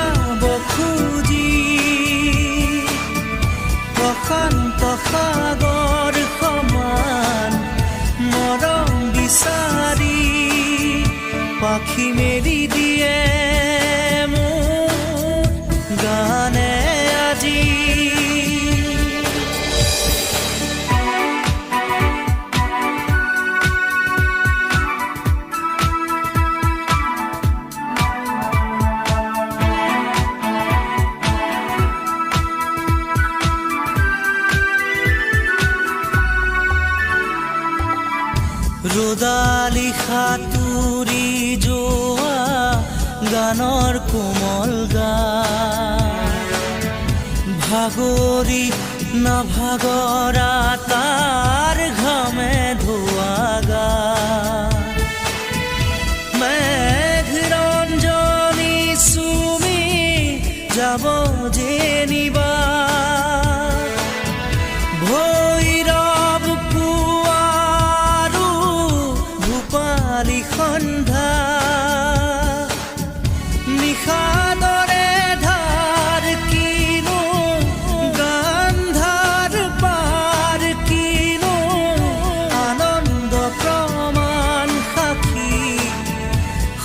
বুজাব খুজি প্ৰশান্ত সাগৰ সমান মৰম বিচাৰি পাখি মেলি দিয়ে মোৰ গানে আজি। ৰ'দালি সাঁতুৰি যোৱা গানৰ কোমল গান ভাগৰি নাভাগৰা তাৰ ঘামে ধোৱা গান মেঘৰঞ্জনী চুমি যাব যেনিবা সন্ধ্যা নিশাদৰে ধাৰ কিনো গান্ধাৰ পাৰ কিনো আনন্দ প্ৰমাণ সাক্ষী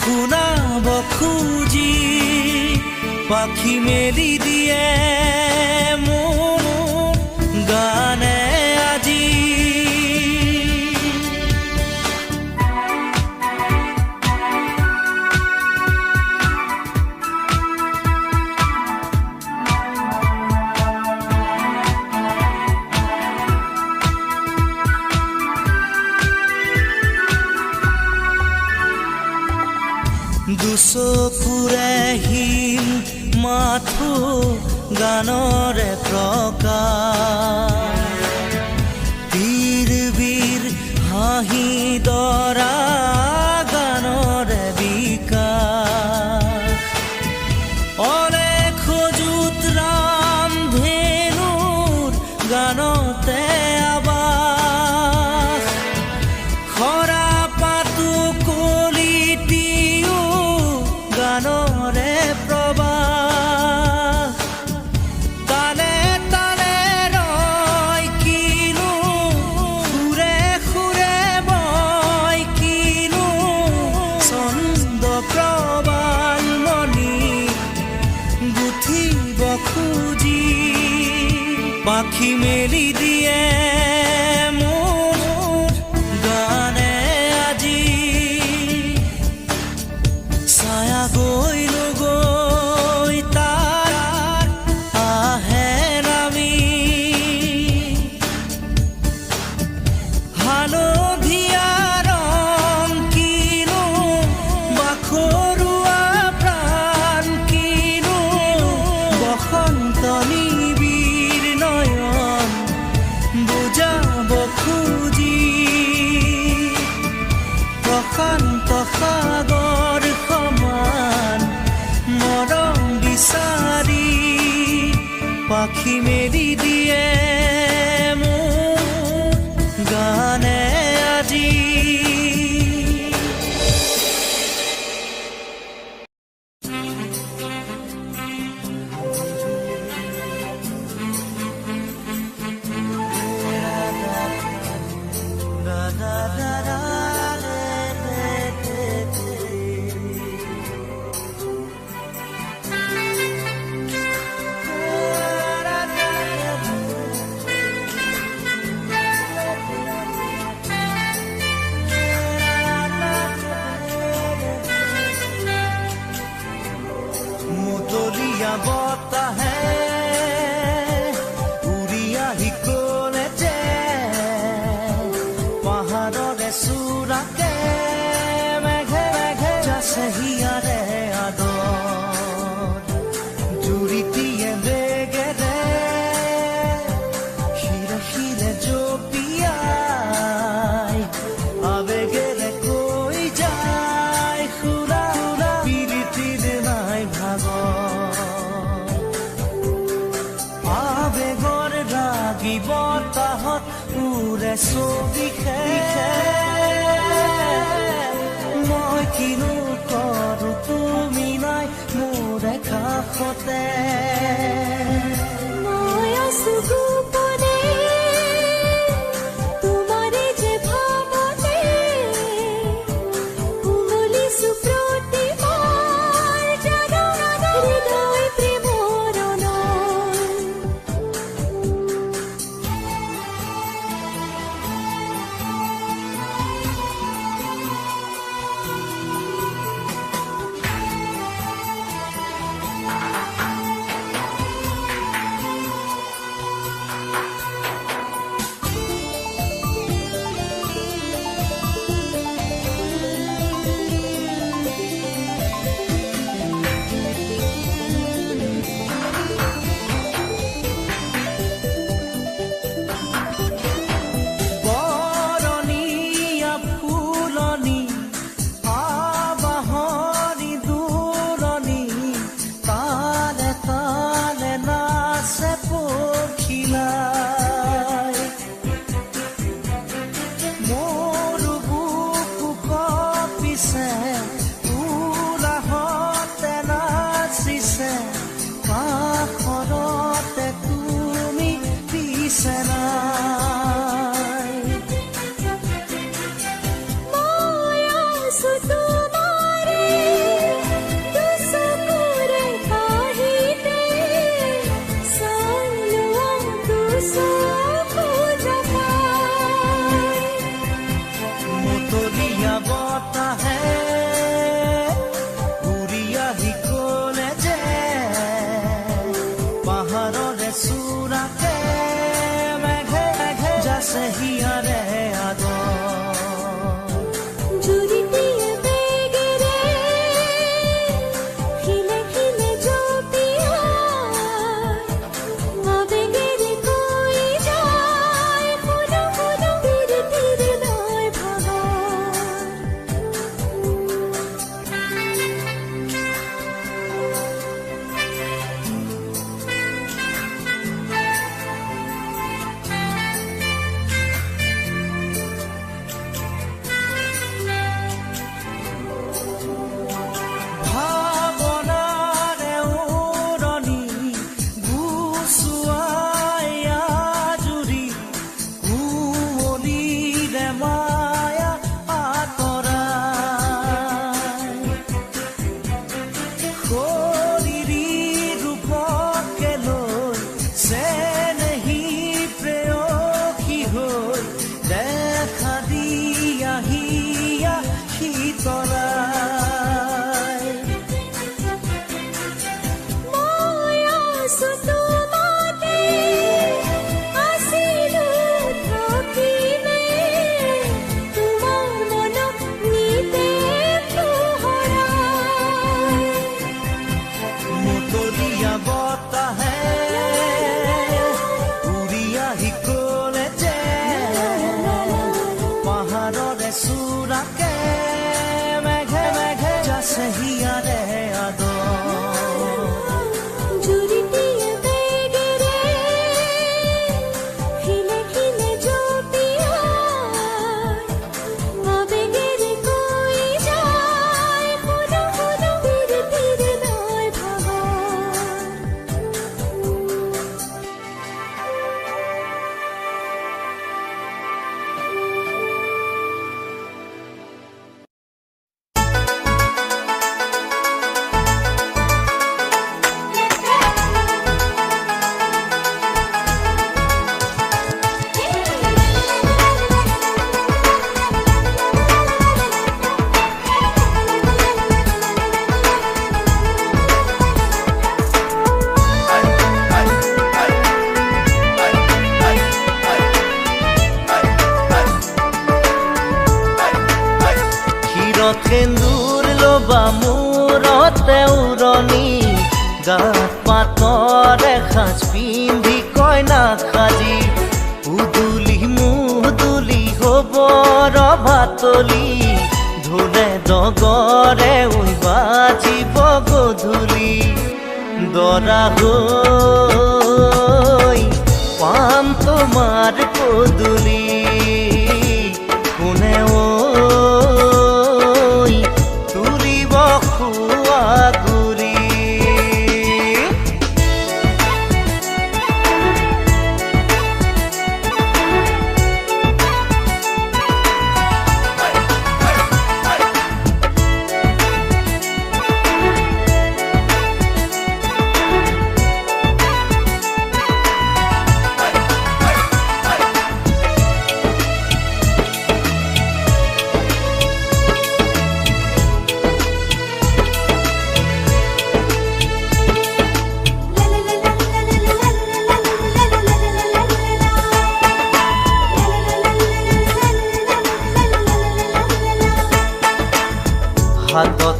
শুনাব খুজি পাখি মেলি দিয়ে মোৰ গানে আজি। দুচকুৰে হিম মাথো গানৰে প্ৰকাশ বীৰ বীৰ হাঁহি দৰা গানৰে বিকাশ অলেখ যুত ৰাম ধেনুৰ গানতে আবাস খৰা পাতো কলিটিও গানৰে প্ৰবাহ তালে তালে ৰয় কিনো সুৰে সুৰে বয় কিনো ছন্দ প্ৰবাল মণি গুঠিব খুজি পাখি মেলি দিয়ে মোৰ গানে আজি। ছায়া গৈ নগৈ তাৰ আহে নামি হালধীয়া ৰং কিনো বাখৰুৱা প্ৰাণ কিনো বসন্ত নিবিৰ নয়ন বুজাব খুজি প্ৰশান্ত সাগৰ সমান মৰম বিচাৰি পাখি মেলি দিয়ে মোৰ গানে আজি। বতাহে উৰি আহি ক'লে যে পাহাৰৰে চূড়াকে মেঘে মেঘে যাছে হিয়াৰে আদৰ জুৰিটিয়ে বেগেৰে শিৰে শিৰে জপিয়াই আবেগেৰে কৈ যায় খুৰা পিৰিতিৰ নাই ভাগৰ আবেগৰ ৰাগি বতাহত উৰে ছবিখে মই কিনো কৰোঁ তুমি নাই মোৰ দেখা কাষতে মই আছো গোপনে তোমাৰে যে ভাৱতে উমলিছো প্ৰতিবাৰ জানো হৃদয় প্ৰেমৰ অনল বৰণীয়া ফুলনি আবাহনী দূৰণি তালে তালে নাচে পখিলাই মোৰ বুকু কঁপিছে উলাহতে নাচিছে কাষৰতে তুমি পিছে নাই মই আছো তোমাৰে দুচকুৰে কাহিতে চালোৱা দুচকু জপাই মতলীয়া বতাহে উৰি আহি ক'লে যে পাহাৰৰে চূড়াতে মেঘে মেঘে যাছে হিয়াৰে আদৰ জুৰিটিয়ে বেগেৰে খিলে খিলে জপিয়াই আবেগেৰে কৈ যায় শুনো শুনো ধীৰে ধীৰে নয় ভাগাৰ ভাৱনাৰে উৰণি গুচুৱাই আজুৰি কুঁৱলীৰে মায়া আঁতৰাই শৰীৰী ৰূপকে লৈ চেনেহী প্ৰেয়সী হৈ দেখা দিয়া হিয়া শীতলাই মই আছো তোমাতে আছিলো থাকিমে তোমাৰ মনক নিতে পোহৰাই মতলীয়া বতাহে উৰি আহি ক'লে যে পাহাৰৰে চূড়াকে মেঘে মেঘে যাছে হিয়াৰে আদৰ জুৰিটিয়ে বেগেৰে খিলে খিলে জপিয়াই আবেগেৰে কৈ যায় শুনো শুনো ধীৰে ধীৰে নয় ভাগাৰ সেন্দুৰ লবা মূৰতে উৰণি গাত পাতৰে সাজ পিন্ধি কইনা সাজি উদুলি মুদুলি হ'ব ৰভাতলি ঢোলে ডগৰে উই বাজিব গধূলি দৰা হৈ পাম তোমাৰ পদূলি কোনে তুলিব খোৱা গুৰি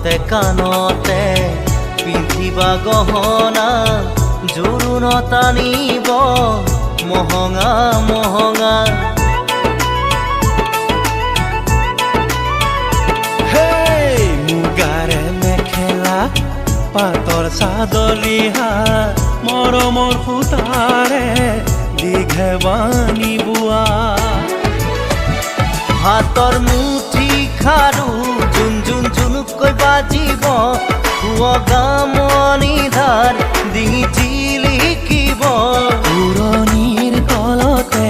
হাতে কাণতে পিন্ধিবা গহনা জোৰোণ টানিব মহঙা মহঙা মুগাৰে মেখেলা পাতৰ চাদৰ ৰিহা মৰমৰ সূতাৰে দীঘেবানী বোৱা হাতৰ মুঠি খাৰু জুন জুন জুনুকৈ বাজিব গামনি ধাৰ ডিঙি জিলিকিব পুৰণিৰ তলতে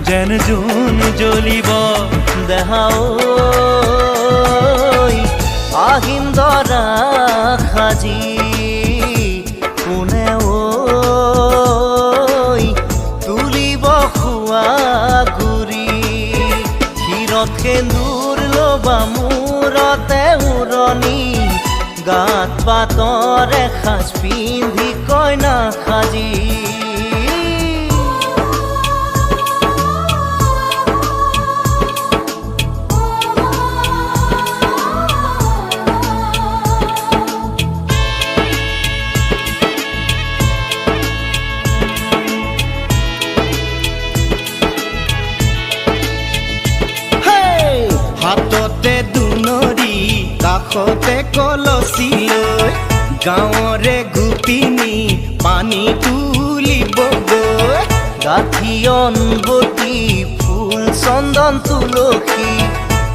যেন জোন জ্বলিব দেহা ঐ আহিন দৰা সাজি কোনে ঐ তুলিব খোৱা গুৰি ক্ষীৰত সেন্দুৰ ল'বা মূৰতে উৰণি গাত পাতৰে সাজ পিন্ধি কইনা সাজি হাততে দুনৰি কাষতে কলচি লৈ গাঁৱৰে গোপিনী পানী তুলিবগৈ গাঠিয়ন বতি ফুল চন্দন তুলসী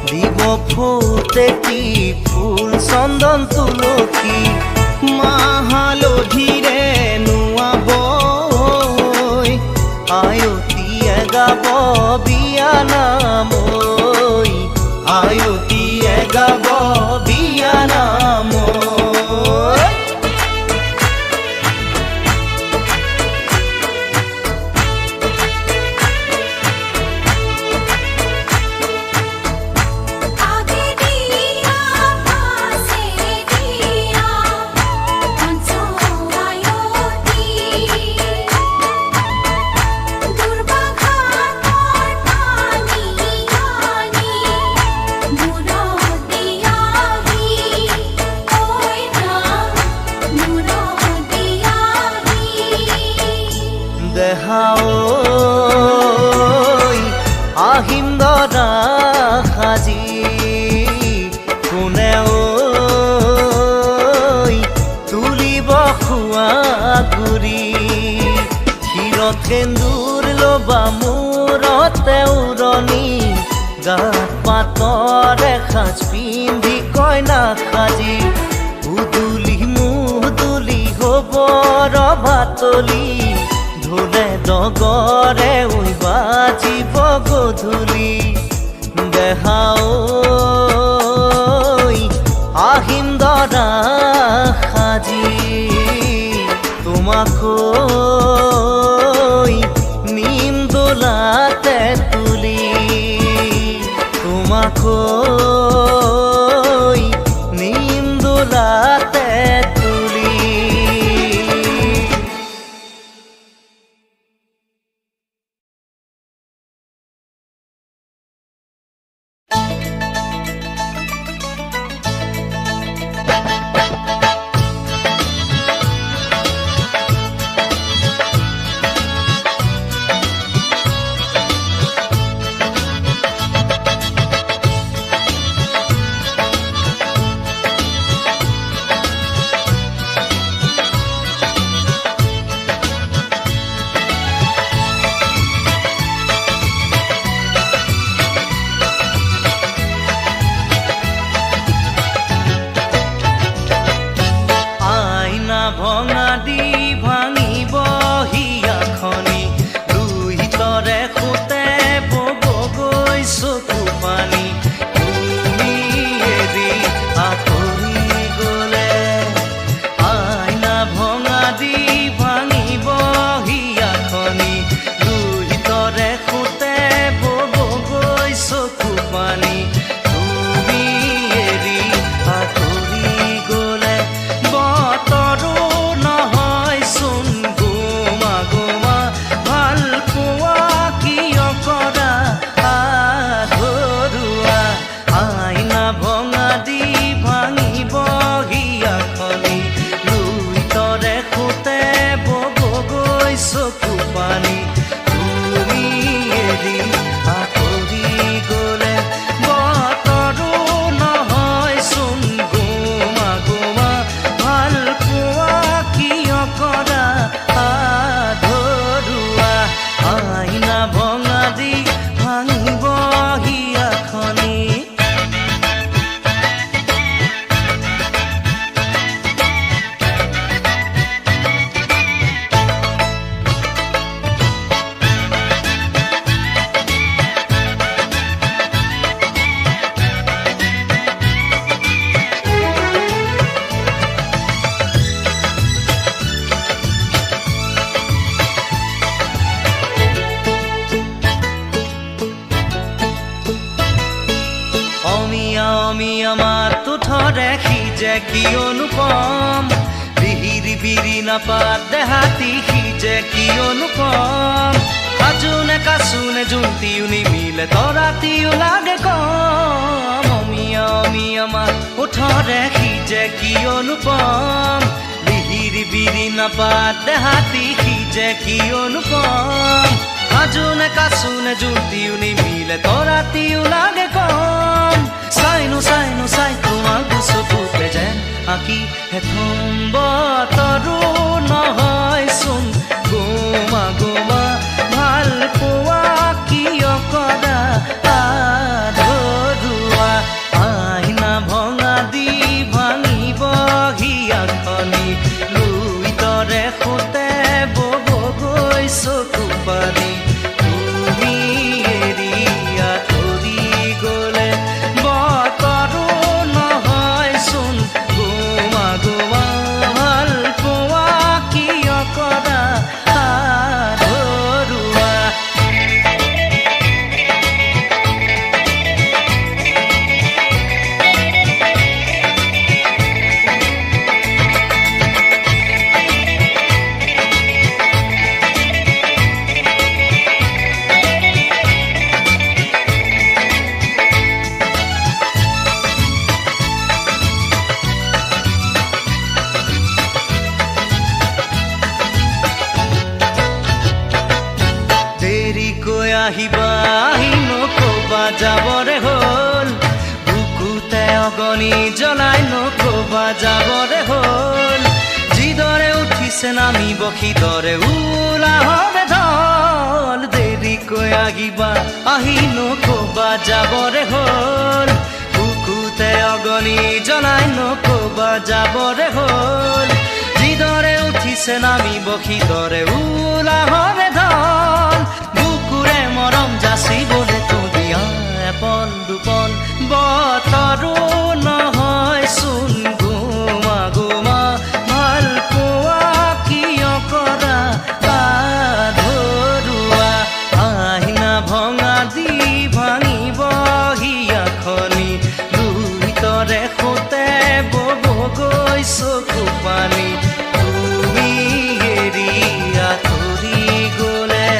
দিব ফুটেতি ফুল চন্দন তুলসী মাহালধিৰে নোৱাব আয়তীয়ে গাব বিয়া নাম আয়তীয়ে গাব বিয়া নাম आगे दिया पासे दिया हंसो आयोती दुर्गा घाट पानी आनी मुरो दिया ही ओए ना मुरो दिया ही দেহা ঐ আহিম দৰা সাজি কোনে ঐ তুলিব খোৱা গুৰি ক্ষীৰত সেন্দুৰ ল'বা মূৰতে উৰণি গাত পাতৰে সাজ পিন্ধি কইনা সাজি উদুলি মুদুলি হ'ব ৰভাতলি ঢোলে ডগৰে উই বাজিব গধূলি দেহা ঐ আহিম দৰা সাজি তোমাকৈ নিম দোলাতে তুলি তোমাকৈ নিম দোলাতে তুলি কি অনুপম বিহিৰি বিৰি নাপাত দেহাতি সি যে কি অনুপম কাজুনে কাচুনে জুন্তিও নিমিলে তৰাতিও লাগে কম অমিয়া অমিয়া মা ওঠৰে সি যে কি অনুপম বিহিৰি বিৰি নাপাত দেহাতি সি যে কি অনুপম কাজুনে কাচুনে জুন্তিও নিমিলে তৰাতিও লাগে কম চাইনো চাইনো চাই তোমাক চকুতে যেন আঁকি হেথম বতৰো নহয়চোন গোমা গোমা ভাল পোৱা কিয় কৰা আধৰুৱা আইনা ভঙা দি ভাঙিব হিয়াখনি লুই তৰে সোঁতে বব গৈ চকু পানী তুমি এৰি আঁতৰি গ'লে বতৰো নহয়চোন গোমা গোমা ভাল পোৱা কিয় কৰা আধৰুৱা দেৰিকৈ আহিবা আহি নকবা যাবৰে হ'ল বুকুতে অগনি জ্বলাই নকবা যাবৰে হ'ল যিদৰে উঠিছে নামিব সিদৰে উলাহৰে ঢল দেৰিকৈ আহিবা আহি নকবা যাবৰে হ'ল বুকুতে অগনি জ্বলাই নকবা যাবৰে হ'ল যিদৰে উঠিছে নামিব সিদৰে উলাহৰে ঢল বুকুৰে মৰম যাচিবলে তুলিয়া এপন দুপন বতৰো নহয়চোন গোমা গোমা ভাল পোৱা কিয় কৰা আধৰুৱা আইনা ভঙা দি ভাঙিব হিয়াখনি লুই তৰে সোঁতে বব গৈ চকু পানী তুমি এৰি আঁতৰি গ'লে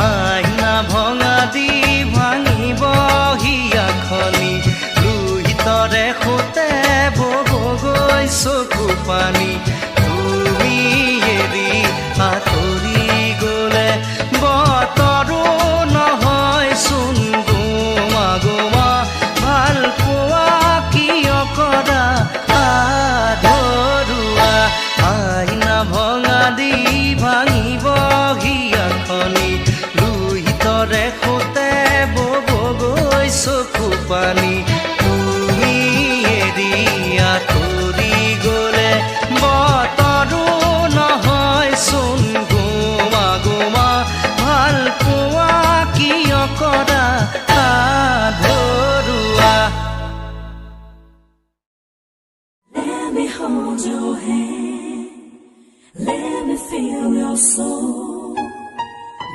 আইনা ভঙা দি ভাঙিব হিয়াখনি লুই তৰে সোঁতে বব গৈ চকু পানী তুমি এৰি আঁতৰি গ'লে বতৰো নহয়চোন গোমা গোমা ভাল পোৱা কিয় কৰা আধৰুৱা আইনা ভঙা দি ভাঙিব হিয়াখনি লুই তৰে সোঁতে বব গৈ চকু পানী তুমি এৰি আঁতৰি গ'লে বতৰো নহয়চোন গোমা গোমা ভাল পোৱা কিয় কৰা আধৰুৱা Let me hold your hand. Let me feel your soul.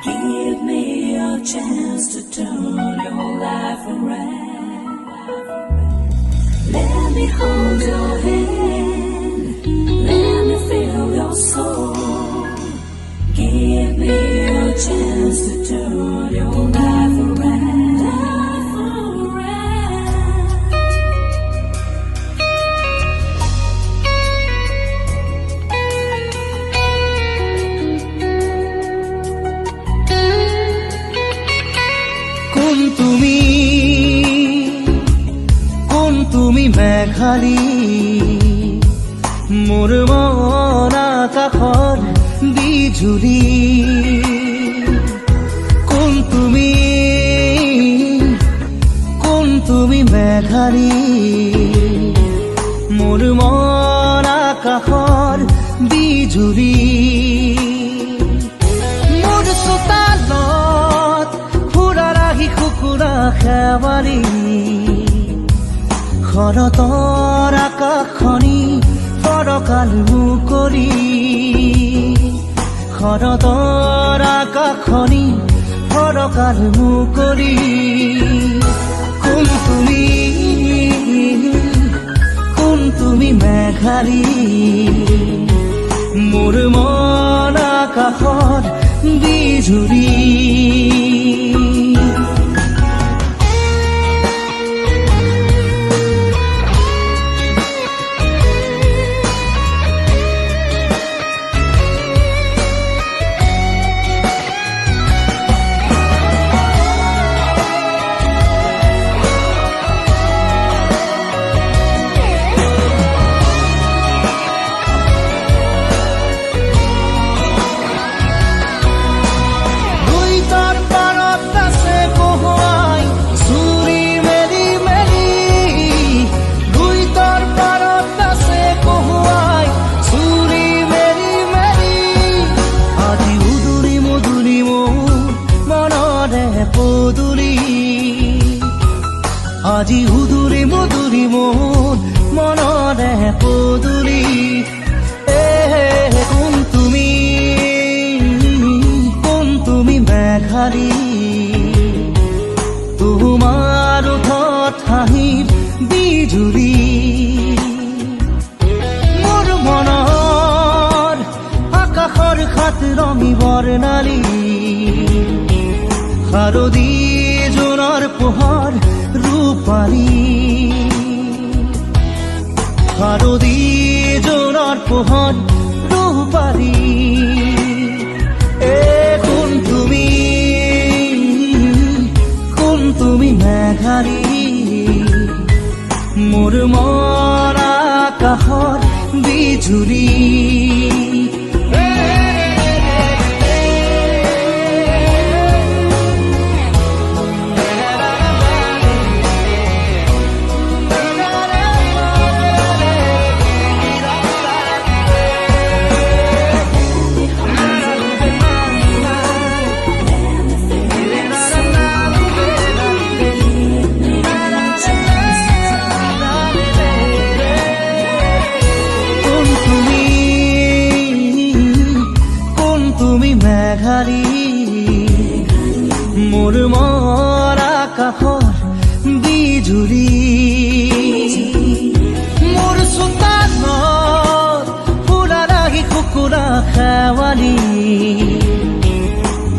Give me a chance to turn your life around. Let me hold your hand. Let me feel your soul. Give me a chance to turn your life around. Life around. কোন তুমি মেঘালী মোৰ মন আকাশৰ বিজুলী কোন তুমি মেঘালী মোৰ মন আকাশৰ বিজুলী মোৰ চোতালত খুৰা ৰাখি কুকুৰা খেৱালী শৰতৰ আকাশখনি ফৰকাল মুকলি শৰতৰ আকাশখনি ফৰকাল মুকলি কোন তুমি মেঘাৰী মোৰ মন আকাশত বিজুৰী আজি উদুৰি মধুৰি মোৰ মনৰে পদুলি কোন তুমি মেঘাৰী তোমাৰ ওঠত হাঁহিৰ বিজুলী মোৰ মনৰ আকাশৰ খাত ৰঙী বৰ্ণালী শাৰদী জোনৰ পোহৰ ৰূপালী শাৰদী জোনৰ পোহৰ ৰূপালী কোন তুমি মেঘাৰী মোৰ মন আকাশৰ বিজুলী মেঘাৰী মোৰ মন আকাশৰ বিজুলী মোৰ চোতালত ফুলা ৰাহি কুকুৰা খেৱালী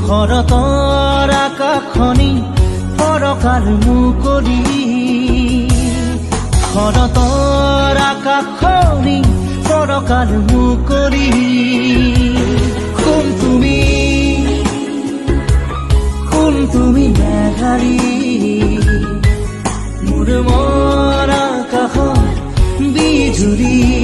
শৰতৰ আকাশখনি ফৰকাৰ মুকলি শৰতৰ আকাশখনি ফৰকাৰ মুকলি কোন তুমি মেঘাৰী মোৰ মন আকাশত বিজুলী